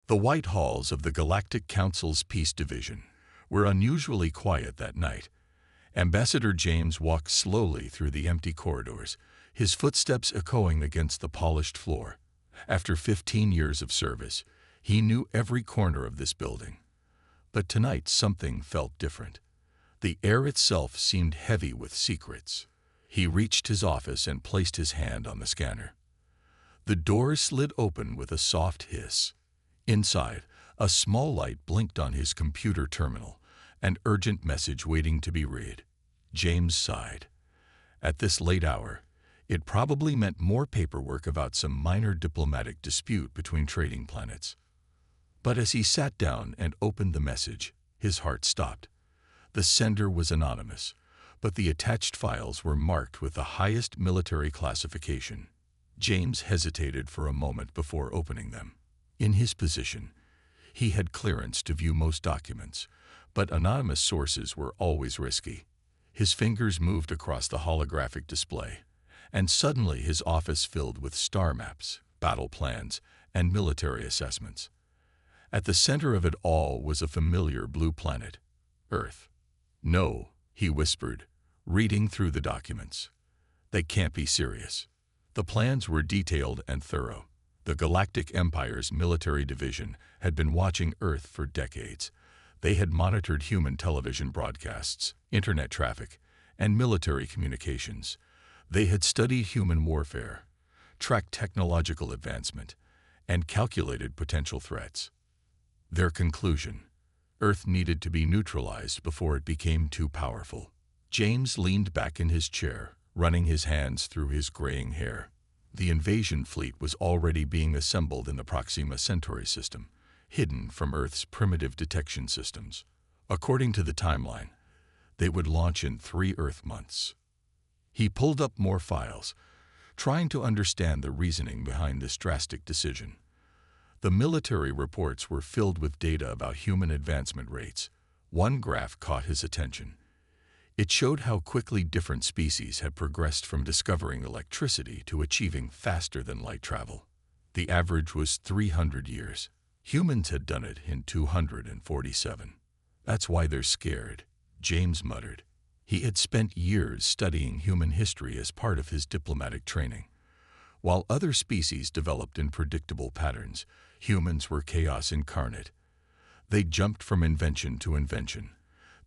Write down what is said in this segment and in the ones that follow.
The white halls of the Galactic Council's Peace Division were unusually quiet that night. Ambassador James walked slowly through the empty corridors, his footsteps echoing against the polished floor. After 15 years of service, he knew every corner of this building. But tonight something felt different. The air itself seemed heavy with secrets. He reached his office and placed his hand on the scanner. The doors slid open with a soft hiss. Inside, a small light blinked on his computer terminal, an urgent message waiting to be read. James sighed. At this late hour, it probably meant more paperwork about some minor diplomatic dispute between trading planets. But as he sat down and opened the message, his heart stopped. The sender was anonymous, but the attached files were marked with the highest military classification. James hesitated for a moment before opening them. In his position, he had clearance to view most documents, but anonymous sources were always risky. His fingers moved across the holographic display, and suddenly his office filled with star maps, battle plans, and military assessments. At the center of it all was a familiar blue planet, Earth. "No," he whispered, reading through the documents. "They can't be serious." The plans were detailed and thorough. The Galactic Empire's military division had been watching Earth for decades. They had monitored human television broadcasts, internet traffic, and military communications. They had studied human warfare, tracked technological advancement, and calculated potential threats. Their conclusion: Earth needed to be neutralized before it became too powerful. James leaned back in his chair, running his hands through his graying hair. The invasion fleet was already being assembled in the Proxima Centauri system, hidden from Earth's primitive detection systems. According to the timeline, they would launch in 3 Earth months. He pulled up more files, trying to understand the reasoning behind this drastic decision. The military reports were filled with data about human advancement rates. One graph caught his attention. It showed how quickly different species had progressed from discovering electricity to achieving faster-than-light travel. The average was 300 years. Humans had done it in 247. "That's why they're scared," James muttered. He had spent years studying human history as part of his diplomatic training. While other species developed in predictable patterns, humans were chaos incarnate. They jumped from invention to invention,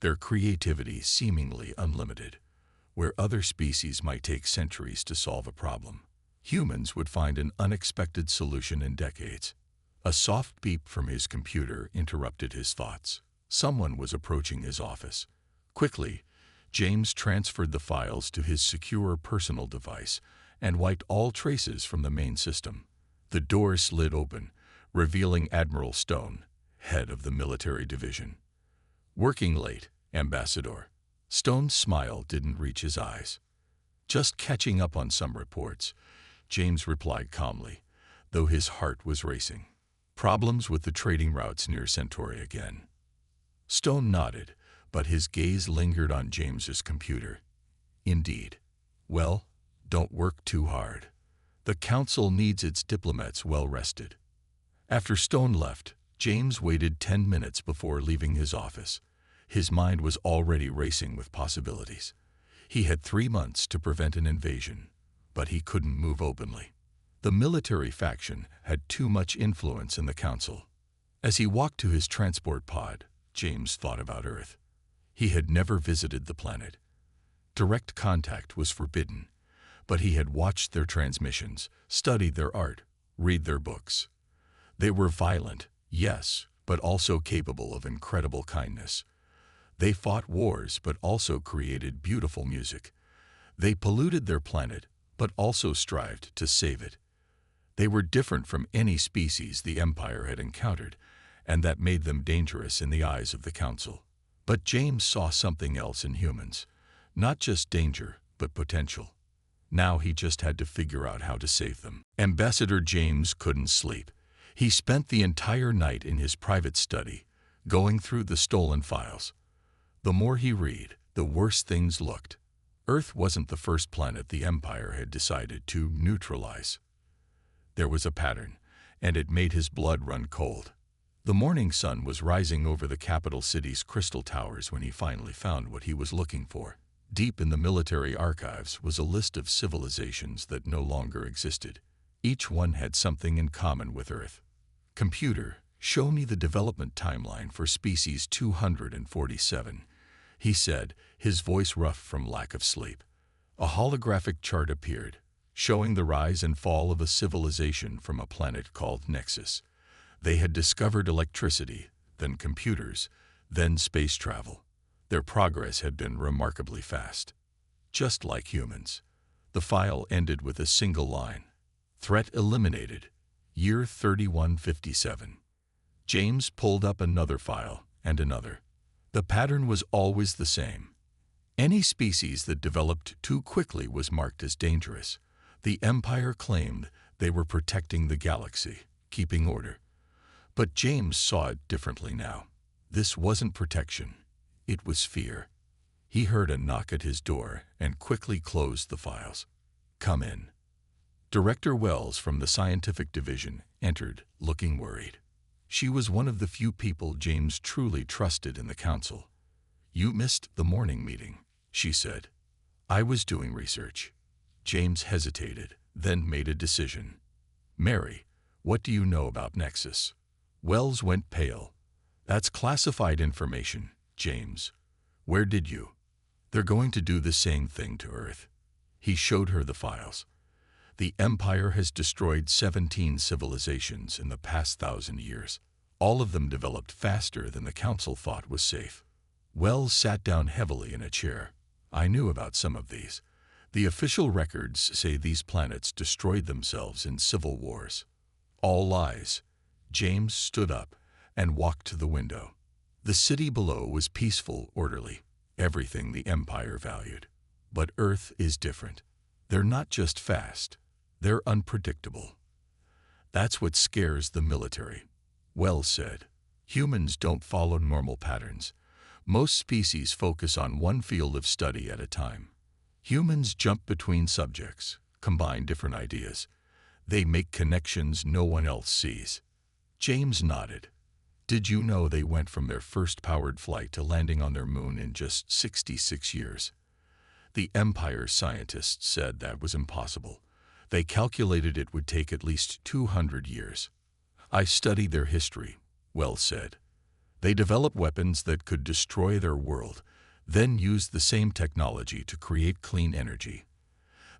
their creativity seemingly unlimited. Where other species might take centuries to solve a problem, humans would find an unexpected solution in decades. A soft beep from his computer interrupted his thoughts. Someone was approaching his office. Quickly, James transferred the files to his secure personal device and wiped all traces from the main system. The door slid open, revealing Admiral Stone, head of the military division. "Working late, Ambassador." Stone's smile didn't reach his eyes. "Just catching up on some reports," James replied calmly, though his heart was racing. "Problems with the trading routes near Centauri again." Stone nodded, but his gaze lingered on James's computer. "Indeed. Well, don't work too hard. The Council needs its diplomats well rested." After Stone left, James waited 10 minutes before leaving his office. His mind was already racing with possibilities. He had 3 months to prevent an invasion, but he couldn't move openly. The military faction had too much influence in the Council. As he walked to his transport pod, James thought about Earth. He had never visited the planet. Direct contact was forbidden, but he had watched their transmissions, studied their art, read their books. They were violent, yes, but also capable of incredible kindness. They fought wars but also created beautiful music. They polluted their planet but also strived to save it. They were different from any species the Empire had encountered, and that made them dangerous in the eyes of the Council. But James saw something else in humans. Not just danger, but potential. Now he just had to figure out how to save them. Ambassador James couldn't sleep. He spent the entire night in his private study, going through the stolen files. The more he read, the worse things looked. Earth wasn't the first planet the Empire had decided to neutralize. There was a pattern, and it made his blood run cold. The morning sun was rising over the capital city's crystal towers when he finally found what he was looking for. Deep in the military archives was a list of civilizations that no longer existed. Each one had something in common with Earth. "Computer, show me the development timeline for species 247, he said, his voice rough from lack of sleep. A holographic chart appeared, showing the rise and fall of a civilization from a planet called Nexus. They had discovered electricity, then computers, then space travel. Their progress had been remarkably fast. Just like humans. The file ended with a single line. Threat eliminated. Year 3157. James pulled up another file and another. The pattern was always the same. Any species that developed too quickly was marked as dangerous. The Empire claimed they were protecting the galaxy, keeping order. But James saw it differently now. This wasn't protection. It was fear. He heard a knock at his door and quickly closed the files. "Come in." Director Wells from the scientific division entered, looking worried. She was one of the few people James truly trusted in the council. "You missed the morning meeting," she said. "I was doing research." James hesitated, then made a decision. "Mary, what do you know about Nexus?" Wells went pale. "That's classified information, James. Where did you?" "They're going to do the same thing to Earth." He showed her the files. "The Empire has destroyed 17 civilizations in the past 1,000 years. All of them developed faster than the Council thought was safe." Wells sat down heavily in a chair. "I knew about some of these. The official records say these planets destroyed themselves in civil wars." "All lies." James stood up and walked to the window. The city below was peaceful, orderly, everything the Empire valued. But Earth is different. They're not just fast, they're unpredictable. "That's what scares the military," Wells said. "Humans don't follow normal patterns. Most species focus on one field of study at a time. Humans jump between subjects, combine different ideas. They make connections no one else sees." James nodded. "Did you know they went from their first powered flight to landing on their moon in just 66 years? The Empire scientists said that was impossible. They calculated it would take at least 200 years. "I studied their history," Wells said. "They developed weapons that could destroy their world, then used the same technology to create clean energy.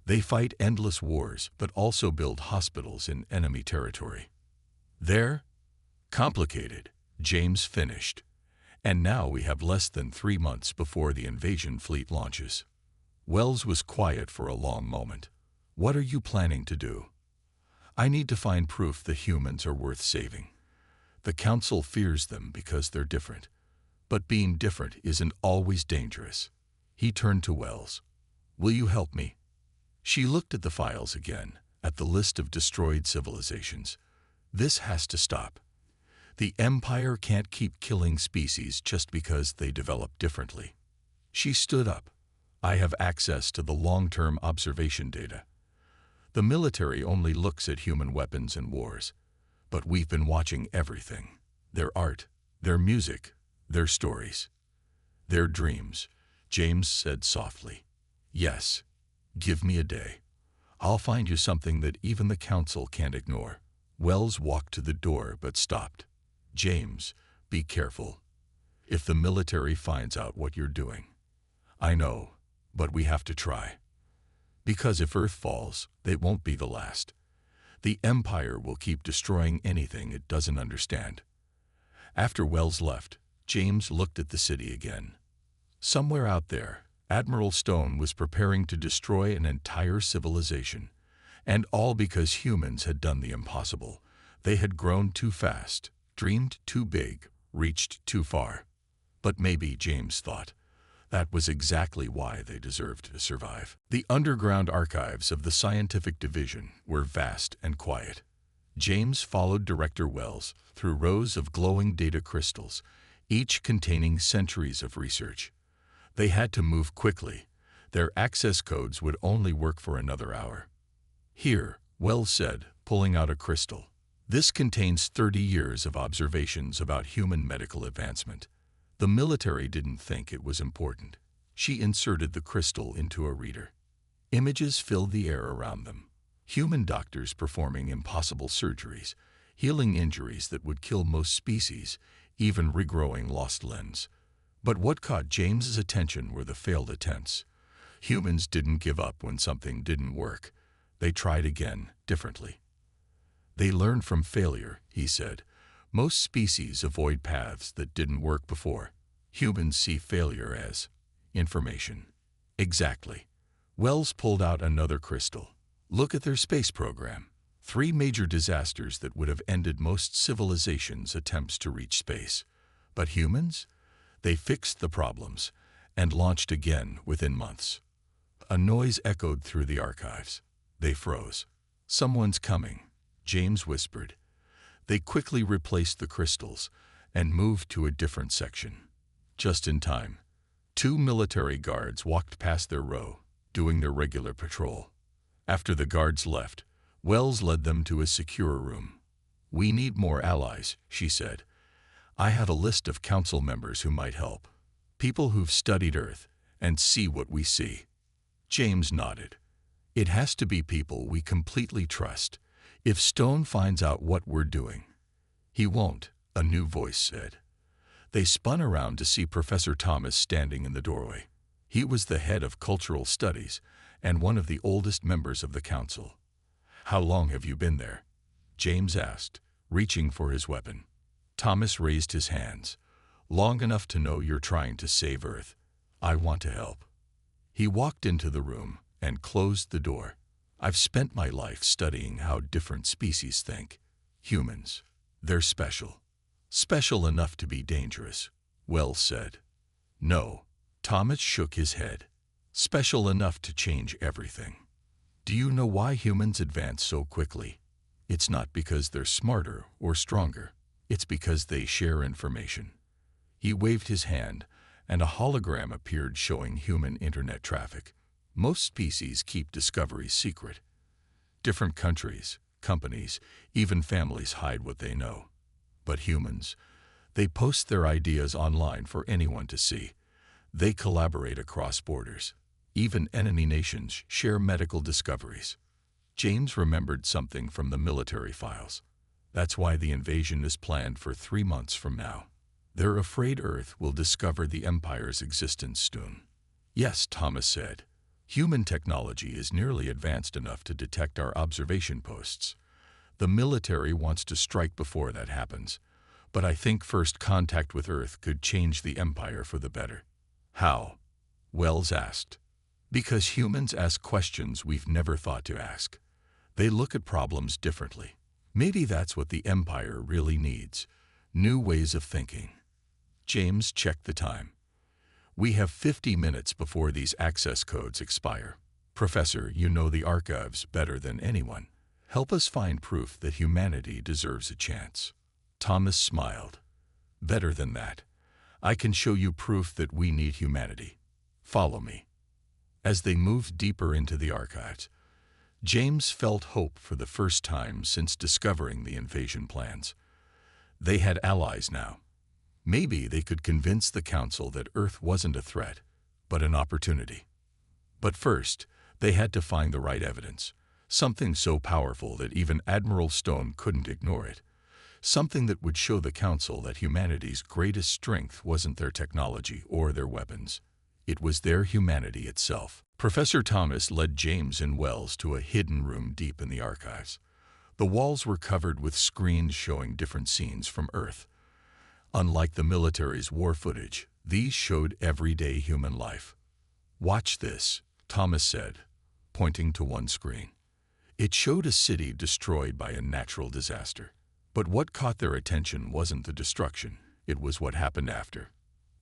They fight endless wars, but also build hospitals in enemy territory. They're complicated," James finished. "And now we have less than 3 months before the invasion fleet launches." Wells was quiet for a long moment. "What are you planning to do?" "I need to find proof the humans are worth saving. The Council fears them because they're different. But being different isn't always dangerous." He turned to Wells. "Will you help me?" She looked at the files again, at the list of destroyed civilizations. "This has to stop. The Empire can't keep killing species just because they develop differently." She stood up. "I have access to the long-term observation data. The military only looks at human weapons and wars. But we've been watching everything. Their art, their music, their stories. Their dreams," James said softly. "Yes. Give me a day. I'll find you something that even the Council can't ignore." Wells walked to the door but stopped. "James, be careful. If the military finds out what you're doing." "I know, but we have to try. Because if Earth falls, they won't be the last. The Empire will keep destroying anything it doesn't understand." After Wells left, James looked at the city again. Somewhere out there, Admiral Stone was preparing to destroy an entire civilization. And all because humans had done the impossible. They had grown too fast, dreamed too big, reached too far. But maybe, James thought, that was exactly why they deserved to survive. The underground archives of the scientific division were vast and quiet. James followed Director Wells through rows of glowing data crystals, each containing centuries of research. They had to move quickly. Their access codes would only work for another hour. "Here," Wells said, pulling out a crystal. This contains 30 years of observations about human medical advancement. The military didn't think it was important. She inserted the crystal into a reader. Images filled the air around them. Human doctors performing impossible surgeries, healing injuries that would kill most species, even regrowing lost limbs. But what caught James's attention were the failed attempts. Humans didn't give up when something didn't work. They tried again, differently. They learned from failure, he said. Most species avoid paths that didn't work before. Humans see failure as information. Exactly. Wells pulled out another crystal. Look at their space program. 3 major disasters that would have ended most civilizations' attempts to reach space. But humans? They fixed the problems and launched again within months. A noise echoed through the archives. They froze. Someone's coming, James whispered. They quickly replaced the crystals and moved to a different section. Just in time, 2 military guards walked past their row, doing their regular patrol. After the guards left, Wells led them to a secure room. "We need more allies," she said. "I have a list of council members who might help. People who've studied Earth and see what we see." James nodded. "It has to be people we completely trust. If Stone finds out what we're doing." "He won't," a new voice said. They spun around to see Professor Thomas standing in the doorway. He was the head of cultural studies and one of the oldest members of the council. "How long have you been there?" James asked, reaching for his weapon. Thomas raised his hands. "Long enough to know you're trying to save Earth. I want to help." He walked into the room and closed the door. "I've spent my life studying how different species think. Humans. They're special. Special enough to be dangerous," Wells said. "No." Thomas shook his head. "Special enough to change everything. Do you know why humans advance so quickly? It's not because they're smarter or stronger. It's because they share information." He waved his hand, and a hologram appeared showing human internet traffic. Most species keep discoveries secret. Different countries, companies, even families hide what they know. But humans, they post their ideas online for anyone to see. They collaborate across borders. Even enemy nations share medical discoveries. James remembered something from the military files. That's why the invasion is planned for 3 months from now. They're afraid Earth will discover the Empire's existence soon. "Yes," Thomas said. "Human technology is nearly advanced enough to detect our observation posts. The military wants to strike before that happens. But I think first contact with Earth could change the Empire for the better." "How?" Wells asked. "Because humans ask questions we've never thought to ask. They look at problems differently. Maybe that's what the Empire really needs. New ways of thinking." James checked the time. "We have 50 minutes before these access codes expire. Professor, you know the archives better than anyone. Help us find proof that humanity deserves a chance." Thomas smiled. "Better than that. I can show you proof that we need humanity. Follow me." As they moved deeper into the archives, James felt hope for the first time since discovering the invasion plans. They had allies now. Maybe they could convince the Council that Earth wasn't a threat, but an opportunity. But first, they had to find the right evidence, something so powerful that even Admiral Stone couldn't ignore it, something that would show the Council that humanity's greatest strength wasn't their technology or their weapons. It was their humanity itself. Professor Thomas led James and Wells to a hidden room deep in the archives. The walls were covered with screens showing different scenes from Earth. Unlike the military's war footage, these showed everyday human life. "Watch this," Thomas said, pointing to one screen. It showed a city destroyed by a natural disaster. But what caught their attention wasn't the destruction, it was what happened after.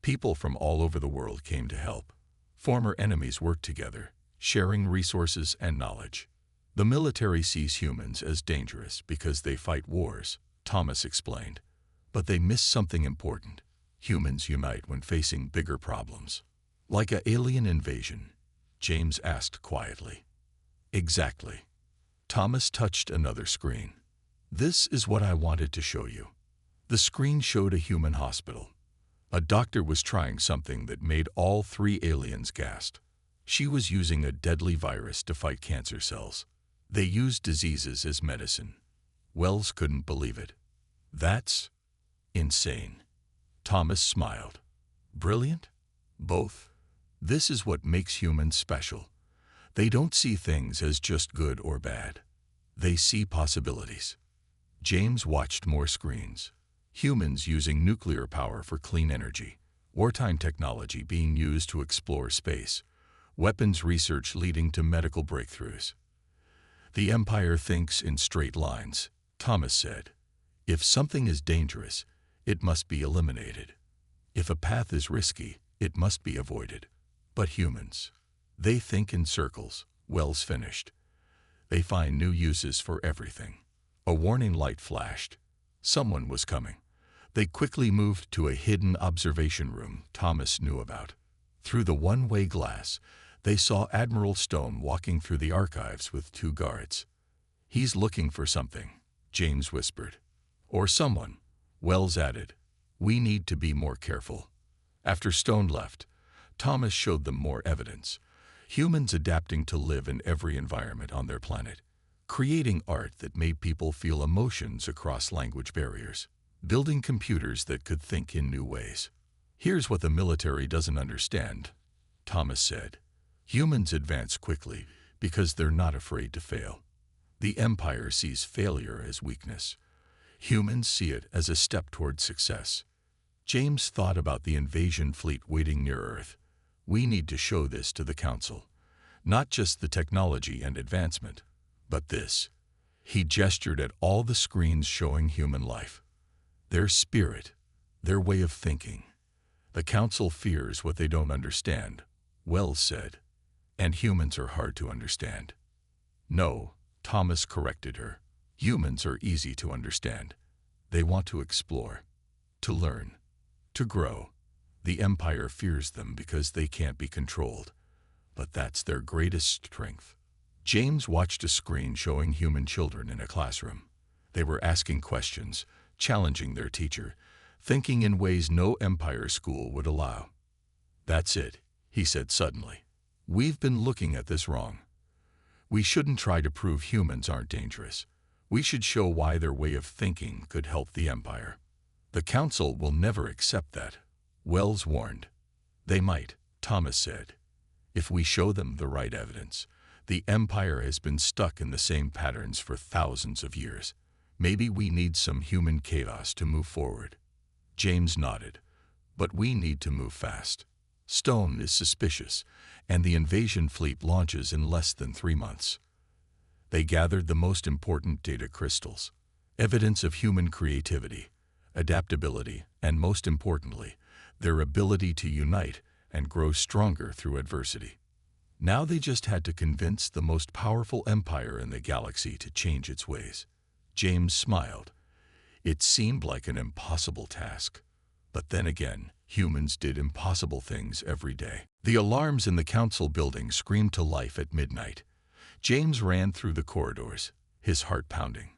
People from all over the world came to help. Former enemies worked together, sharing resources and knowledge. "The military sees humans as dangerous because they fight wars," Thomas explained. "But they miss something important. Humans unite when facing bigger problems." "Like an alien invasion?" James asked quietly. "Exactly." Thomas touched another screen. This is what I wanted to show you. The screen showed a human hospital. A doctor was trying something that made all three aliens gasp. She was using a deadly virus to fight cancer cells. They used diseases as medicine. Wells couldn't believe it. That's insane. Thomas smiled. Brilliant? Both. This is what makes humans special. They don't see things as just good or bad. They see possibilities. James watched more screens. Humans using nuclear power for clean energy. Wartime technology being used to explore space. Weapons research leading to medical breakthroughs. The Empire thinks in straight lines, Thomas said. If something is dangerous, it must be eliminated. If a path is risky, it must be avoided. But humans, they think in circles. Wells finished. They find new uses for everything. A warning light flashed. Someone was coming. They quickly moved to a hidden observation room Thomas knew about. Through the one-way glass, they saw Admiral Stone walking through the archives with two guards. He's looking for something, James whispered. Or someone, Wells added. We need to be more careful. After Stone left, Thomas showed them more evidence. Humans adapting to live in every environment on their planet, creating art that made people feel emotions across language barriers, building computers that could think in new ways. Here's what the military doesn't understand, Thomas said. Humans advance quickly because they're not afraid to fail. The Empire sees failure as weakness. Humans see it as a step toward success. James thought about the invasion fleet waiting near Earth. We need to show this to the Council. Not just the technology and advancement, but this. He gestured at all the screens showing human life. Their spirit, their way of thinking. The Council fears what they don't understand, Wells said. And humans are hard to understand. No, Thomas corrected her. Humans are easy to understand. They want to explore, to learn, to grow. The Empire fears them because they can't be controlled. But that's their greatest strength. James watched a screen showing human children in a classroom. They were asking questions, challenging their teacher, thinking in ways no Empire school would allow. That's it, he said suddenly. We've been looking at this wrong. We shouldn't try to prove humans aren't dangerous. We should show why their way of thinking could help the Empire. The Council will never accept that, Wells warned. They might, Thomas said. If we show them the right evidence. The Empire has been stuck in the same patterns for thousands of years. Maybe we need some human chaos to move forward. James nodded. But we need to move fast. Stone is suspicious, and the invasion fleet launches in less than 3 months. They gathered the most important data crystals, evidence of human creativity, adaptability, and most importantly, their ability to unite and grow stronger through adversity. Now they just had to convince the most powerful empire in the galaxy to change its ways. James smiled. It seemed like an impossible task. But then again, humans did impossible things every day. The alarms in the council building screamed to life at midnight. James ran through the corridors, his heart pounding.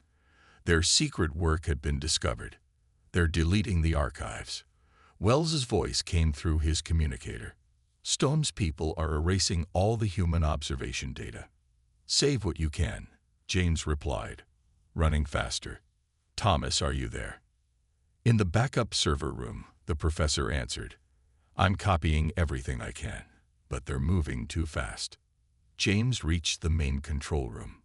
Their secret work had been discovered. They're deleting the archives. Wells's voice came through his communicator. Stone's people are erasing all the human observation data. Save what you can, James replied, running faster. Thomas, are you there? In the backup server room, the professor answered. I'm copying everything I can, but they're moving too fast. James reached the main control room.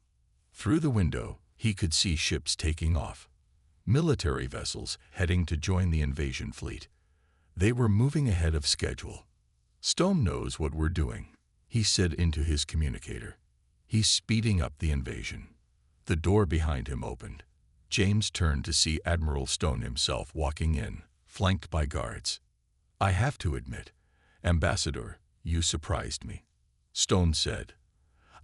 Through the window, he could see ships taking off. Military vessels heading to join the invasion fleet. They were moving ahead of schedule. Stone knows what we're doing, he said into his communicator. He's speeding up the invasion. The door behind him opened. James turned to see Admiral Stone himself walking in, flanked by guards. I have to admit, Ambassador, you surprised me, Stone said.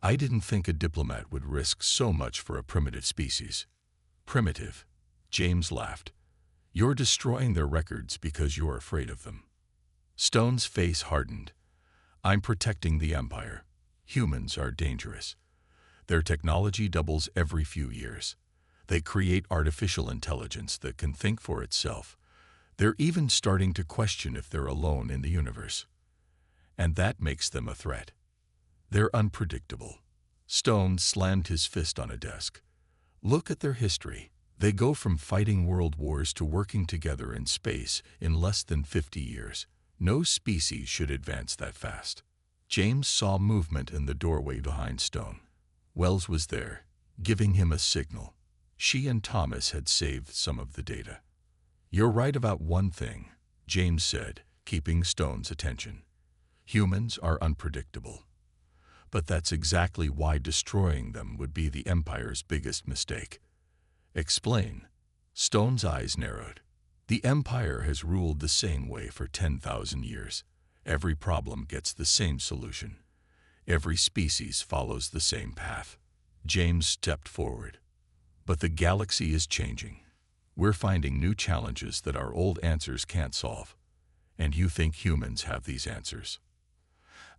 I didn't think a diplomat would risk so much for a primitive species. Primitive, James laughed. You're destroying their records because you're afraid of them. Stone's face hardened. I'm protecting the Empire. Humans are dangerous. Their technology doubles every few years. They create artificial intelligence that can think for itself. They're even starting to question if they're alone in the universe. And that makes them a threat. They're unpredictable. Stone slammed his fist on a desk. Look at their history. They go from fighting world wars to working together in space in less than 50 years. No species should advance that fast. James saw movement in the doorway behind Stone. Wells was there, giving him a signal. She and Thomas had saved some of the data. You're right about one thing, James said, keeping Stone's attention. Humans are unpredictable. But that's exactly why destroying them would be the Empire's biggest mistake. Explain. Stone's eyes narrowed. The Empire has ruled the same way for 10,000 years. Every problem gets the same solution. Every species follows the same path. James stepped forward. But the galaxy is changing. We're finding new challenges that our old answers can't solve. And you think humans have these answers?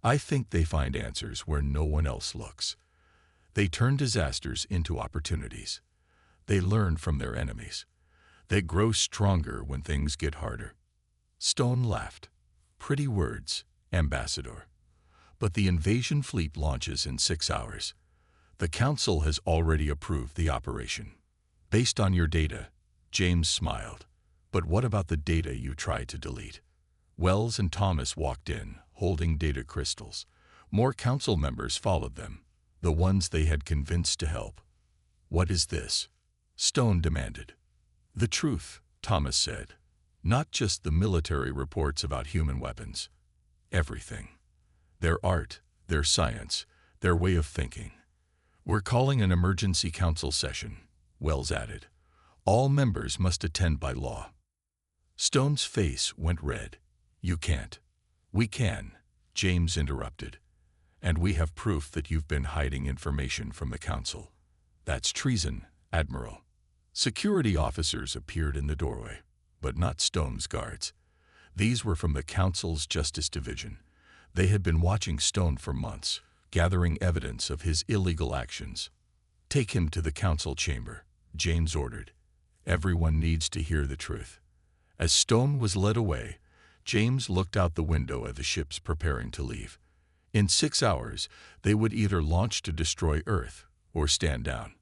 I think they find answers where no one else looks. They turn disasters into opportunities. They learn from their enemies. They grow stronger when things get harder. Stone laughed. Pretty words, Ambassador. But the invasion fleet launches in 6 hours. The Council has already approved the operation. Based on your data, James smiled. But what about the data you tried to delete? Wells and Thomas walked in, holding data crystals. More Council members followed them, the ones they had convinced to help. What is this? Stone demanded. The truth, Thomas said. Not just the military reports about human weapons. Everything. Their art, their science, their way of thinking. We're calling an emergency council session, Wells added. All members must attend by law. Stone's face went red. You can't. We can, James interrupted. And we have proof that you've been hiding information from the Council. That's treason, Admiral. Security officers appeared in the doorway, but not Stone's guards. These were from the Council's Justice Division. They had been watching Stone for months, gathering evidence of his illegal actions. Take him to the Council chamber, James ordered. Everyone needs to hear the truth. As Stone was led away, James looked out the window at the ships preparing to leave. In 6 hours, they would either launch to destroy Earth or stand down.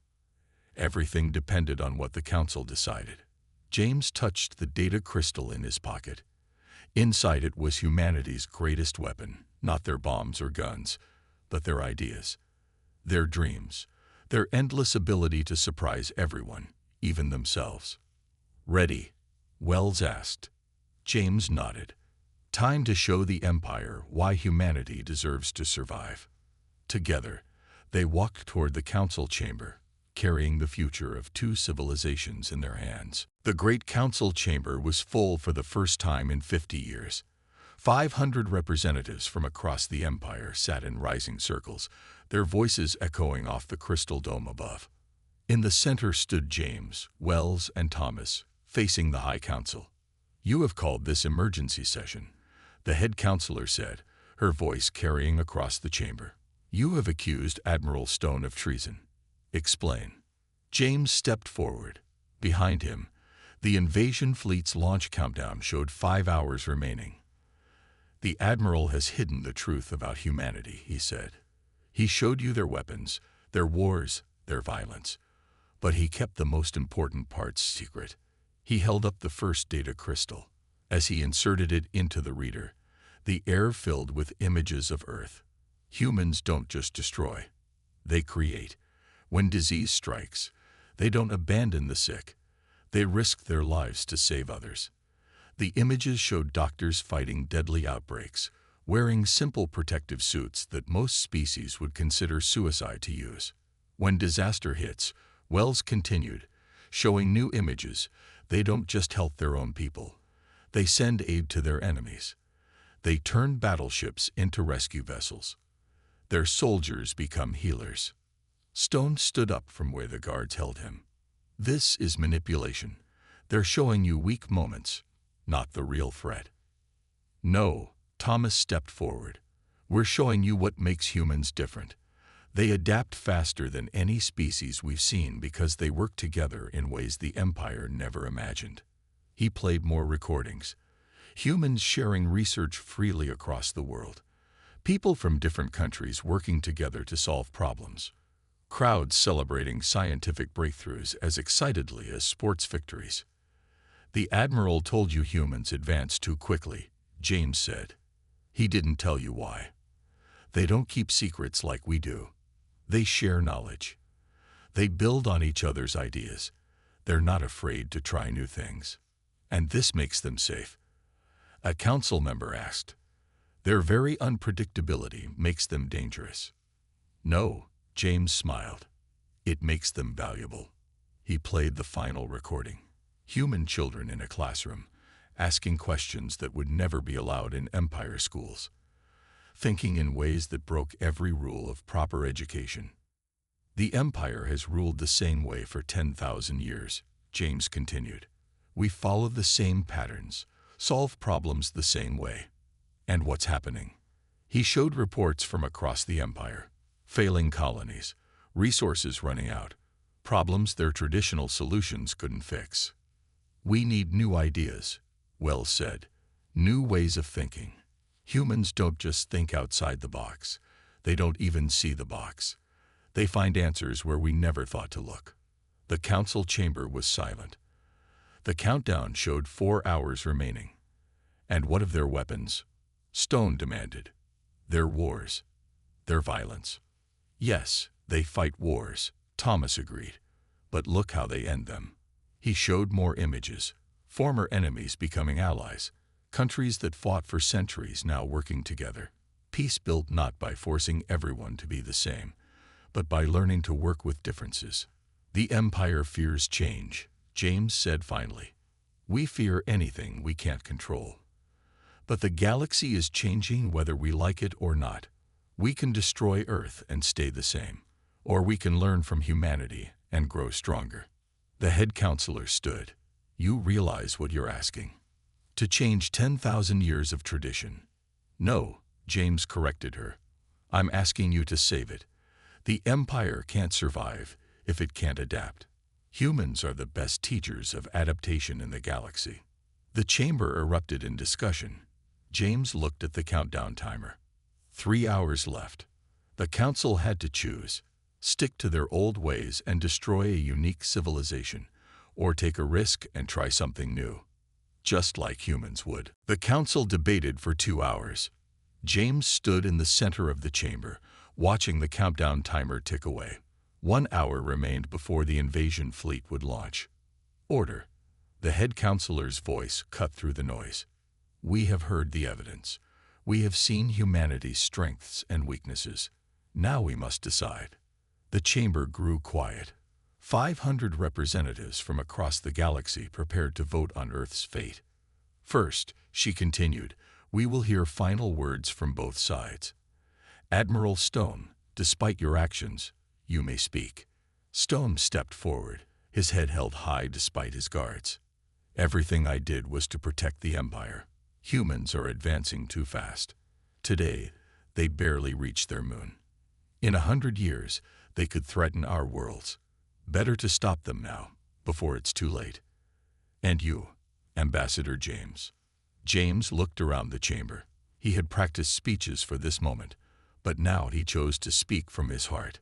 Everything depended on what the Council decided. James touched the data crystal in his pocket. Inside it was humanity's greatest weapon, not their bombs or guns, but their ideas, their dreams, their endless ability to surprise everyone, even themselves. Ready? Wells asked. James nodded. Time to show the Empire why humanity deserves to survive. Together, they walked toward the Council chamber, carrying the future of 2 civilizations in their hands. The Great Council chamber was full for the first time in 50 years. 500 representatives from across the Empire sat in rising circles, their voices echoing off the crystal dome above. In the center stood James, Wells, and Thomas, facing the High Council. You have called this emergency session, the head counselor said, her voice carrying across the chamber. You have accused Admiral Stone of treason. Explain. James stepped forward. Behind him, the invasion fleet's launch countdown showed 5 hours remaining. The Admiral has hidden the truth about humanity, he said. He showed you their weapons, their wars, their violence. But he kept the most important parts secret. He held up the first data crystal. As he inserted it into the reader, the air filled with images of Earth. Humans don't just destroy. They create. When disease strikes, they don't abandon the sick. They risk their lives to save others. The images showed doctors fighting deadly outbreaks, wearing simple protective suits that most species would consider suicide to use. When disaster hits, Wells continued, showing new images. They don't just help their own people. They send aid to their enemies. They turn battleships into rescue vessels. Their soldiers become healers. Stone stood up from where the guards held him. This is manipulation. They're showing you weak moments, not the real threat. No, Thomas stepped forward. We're showing you what makes humans different. They adapt faster than any species we've seen because they work together in ways the Empire never imagined. He played more recordings. Humans sharing research freely across the world. People from different countries working together to solve problems. Crowds celebrating scientific breakthroughs as excitedly as sports victories. "The Admiral told you humans advance too quickly," James said. "He didn't tell you why. They don't keep secrets like we do. They share knowledge. They build on each other's ideas. They're not afraid to try new things. And this makes them safe." A council member asked. "Their very unpredictability makes them dangerous." "No," James smiled. "It makes them valuable." He played the final recording. Human children in a classroom, asking questions that would never be allowed in Empire schools. Thinking in ways that broke every rule of proper education. "The Empire has ruled the same way for 10,000 years, James continued. "We follow the same patterns, solve problems the same way. And what's happening?" He showed reports from across the Empire. Failing colonies, resources running out, problems their traditional solutions couldn't fix. "We need new ideas," Wells said. "New ways of thinking. Humans don't just think outside the box. They don't even see the box. They find answers where we never thought to look." The council chamber was silent. The countdown showed 4 hours remaining. "And what of their weapons?" Stone demanded. "Their wars. Their violence." "Yes, they fight wars," Thomas agreed. "But look how they end them." He showed more images. Former enemies becoming allies. Countries that fought for centuries now working together. Peace built not by forcing everyone to be the same, but by learning to work with differences. "The Empire fears change," James said finally. "We fear anything we can't control. But the galaxy is changing whether we like it or not. We can destroy Earth and stay the same, or we can learn from humanity and grow stronger." The head counselor stood. "You realize what you're asking? To change 10,000 years of tradition." "No," James corrected her. "I'm asking you to save it. The Empire can't survive if it can't adapt. Humans are the best teachers of adaptation in the galaxy." The chamber erupted in discussion. James looked at the countdown timer. 3 hours left. The council had to choose: stick to their old ways and destroy a unique civilization, or take a risk and try something new. Just like humans would. The council debated for 2 hours. James stood in the center of the chamber, watching the countdown timer tick away. 1 hour remained before the invasion fleet would launch. "Order." The head counselor's voice cut through the noise. "We have heard the evidence. We have seen humanity's strengths and weaknesses. Now we must decide." The chamber grew quiet. 500 representatives from across the galaxy prepared to vote on Earth's fate. "First," she continued, "we will hear final words from both sides. Admiral Stone, despite your actions, you may speak." Stone stepped forward, his head held high despite his guards. "Everything I did was to protect the Empire. Humans are advancing too fast. Today, they barely reached their moon. In 100 years, they could threaten our worlds. Better to stop them now, before it's too late. And you, Ambassador James." James looked around the chamber. He had practiced speeches for this moment, but now he chose to speak from his heart.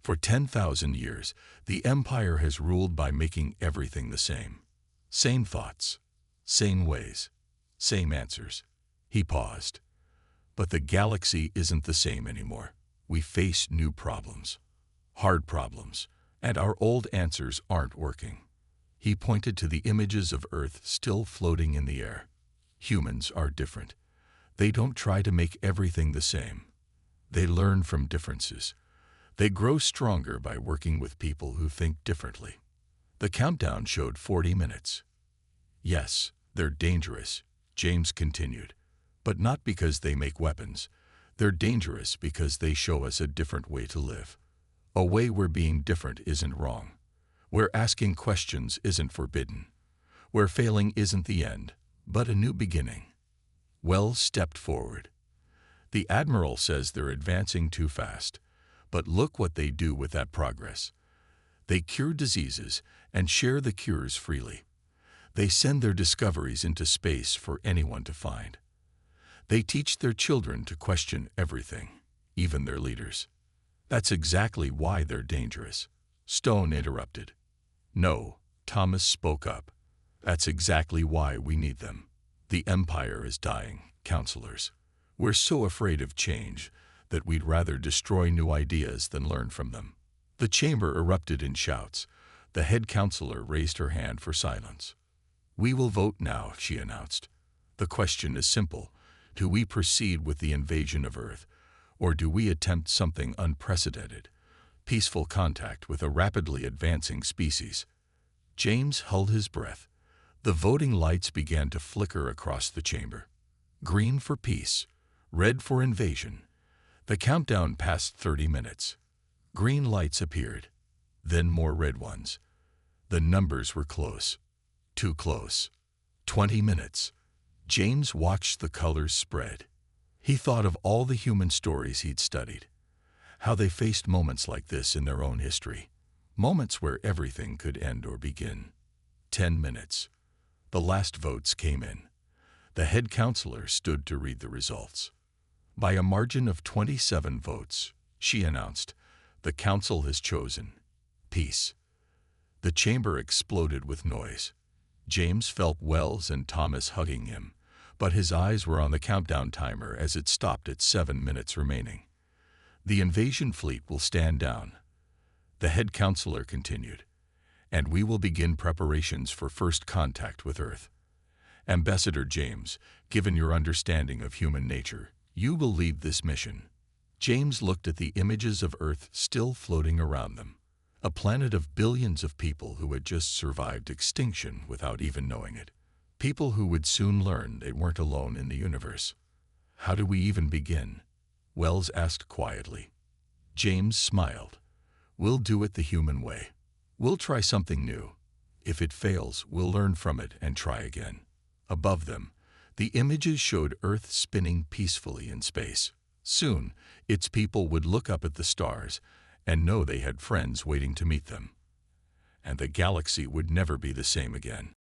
"For 10,000 years, the Empire has ruled by making everything the same. Same thoughts, same ways, same answers." He paused. "But the galaxy isn't the same anymore. We face new problems, hard problems, and our old answers aren't working." He pointed to the images of Earth still floating in the air. "Humans are different. They don't try to make everything the same. They learn from differences. They grow stronger by working with people who think differently." The countdown showed 40 minutes. "Yes, they're dangerous," James continued, "but not because they make weapons. They're dangerous because they show us a different way to live. A way where being different isn't wrong. Where asking questions isn't forbidden. Where failing isn't the end, but a new beginning." Wells stepped forward. "The Admiral says they're advancing too fast, But look what they do with that progress. They cure diseases and share the cures freely. They send their discoveries into space for anyone to find. They teach their children to question everything, even their leaders. That's exactly why they're dangerous. Stone interrupted. No, Thomas spoke up. That's exactly why we need them. The Empire is dying, counselors. We're so afraid of change that we'd rather destroy new ideas than learn from them. The chamber erupted in shouts. The head counselor raised her hand for silence. We will vote now, she announced. The question is simple. Do we proceed with the invasion of Earth, or do we attempt something unprecedented, peaceful contact with a rapidly advancing species? James held his breath. The voting lights began to flicker across the chamber. Green for peace, red for invasion. The countdown passed 30 minutes. Green lights appeared, then more red ones. The numbers were close. Too close. 20 minutes. James watched the colors spread. He thought of all the human stories he'd studied, how they faced moments like this in their own history, moments where everything could end or begin. 10 minutes. The last votes came in. The head counselor stood to read the results. By a margin of 27 votes, she announced, the council has chosen peace. The chamber exploded with noise. James felt Wells and Thomas hugging him, but his eyes were on the countdown timer as it stopped at 7 minutes remaining. The invasion fleet will stand down. The head counselor continued, and we will begin preparations for first contact with Earth. Ambassador James, given your understanding of human nature, you will lead this mission. James looked at the images of Earth still floating around them. A planet of billions of people who had just survived extinction without even knowing it. People who would soon learn they weren't alone in the universe. How do we even begin? Wells asked quietly. James smiled. We'll do it the human way. We'll try something new. If it fails, we'll learn from it and try again. Above them, the images showed Earth spinning peacefully in space. Soon, its people would look up at the stars and know they had friends waiting to meet them. And the galaxy would never be the same again.